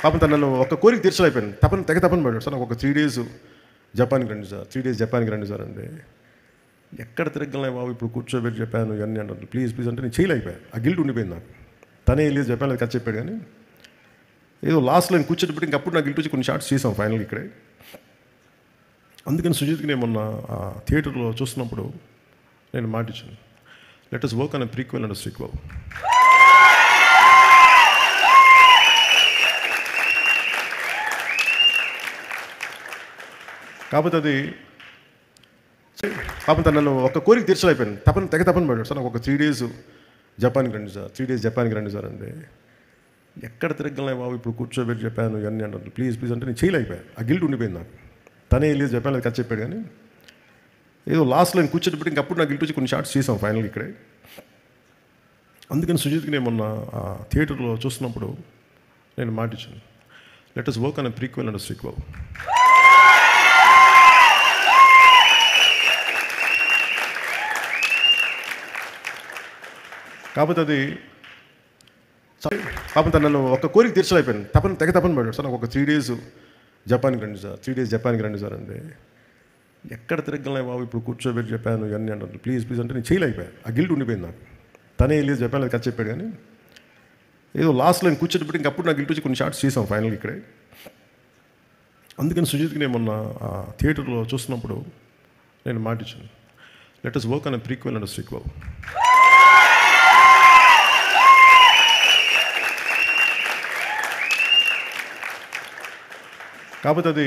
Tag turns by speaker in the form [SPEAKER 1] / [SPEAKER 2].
[SPEAKER 1] పాపం తను నన్ను ఒక కోరిక తీర్చలేకపోయాను. తెగ తపన పడ్డాడు సార్. నాకు ఒక 3 డేస్ జపాన్కి రండి సార్, 3 డేస్ జపాన్కి రండి సార్ అంటే, ఎక్కడ తిరగలే బాబు, ఇప్పుడు కూర్చోబెట్టి చెప్పాను ఇవన్నీ అంటారు. ప్లీజ్ ప్లీజ్ అంటే నేను చేయలేకపోయాను. ఆ గిల్ట్ ఉండిపోయింది నాకు. తనే వెళ్ళి జపాన్ కథ చెప్పాడు, కానీ ఏదో లాస్ట్లో నేను కూర్చోబెట్టి ఇంకప్పుడు నాకు గిల్ట్ వచ్చి కొన్ని షార్ట్స్ చేసాం ఫైనల్ ఇక్కడే. అందుకని సుజిత్కి నేను మొన్న థియేటర్లో చూస్తున్నప్పుడు నేను మాట ఇచ్చాను, let us work on a prequel and sequel. కాకపోతే అది పాపం తను నన్ను ఒక కోరిక తీర్చలేకపోయాను. తెగ తపన పడ్డాడు సార్. నాకు ఒక 3 డేస్ జపాన్కి రండి సార్, 3 డేస్ జపాన్కి రండి సార్ అంటే, ఎక్కడ తిరగలే బాబు, ఇప్పుడు కూర్చోబెట్టి చెప్పాను ఇవన్నీ అంటారు. ప్లీజ్ ప్లీజ్ అంటే నేను చేయలేకపోయాను. ఆ గిల్ట్ ఉండిపోయింది నాకు. తనే వెళ్ళి జపాన్ కథ చెప్పాడు, కానీ ఏదో లాస్ట్లో నేను కూర్చోబెట్టి ఇంకప్పుడు నాకు గిల్ట్ వచ్చి కొన్ని షార్ట్స్ చేసాం ఫైనల్ ఇక్కడే. అందుకని సుజిత్కి నేను మొన్న థియేటర్లో చూస్తున్నప్పుడు నేను మాట ఇచ్చాను, let us work on a prequel and sequel. కాకపోతే అది పాపం తను నన్ను ఒక కోరిక తీర్చలేకపోయాను. తెగ తపన పడ్డాడు సార్. నాకు ఒక 3 డేస్ జపాన్కి రండి సార్, 3 డేస్ జపాన్కి రండి సార్ అంటే, ఎక్కడ తిరగలే బాబు, ఇప్పుడు కూర్చోబెట్టి చెప్పాను ఇవన్నీ అంటారు. ప్లీజ్ ప్లీజ్ అంటే నేను చేయలేకపోయాను. ఆ గిల్ట్ ఉండిపోయింది నాకు. తనే వెళ్ళి జపాన్ కథ చెప్పాడు, కానీ ఏదో లాస్ట్లో నేను కూర్చోబెట్టి ఇంకప్పుడు నాకు గిల్ట్ వచ్చి కొన్ని షార్ట్స్ చేసాం ఫైనల్ ఇక్కడే. అందుకని సుజిత్కి నేను మొన్న థియేటర్లో చూస్తున్నప్పుడు నేను మాట ఇచ్చాను, let us work on a prequel and sequel. కాకపోతే అది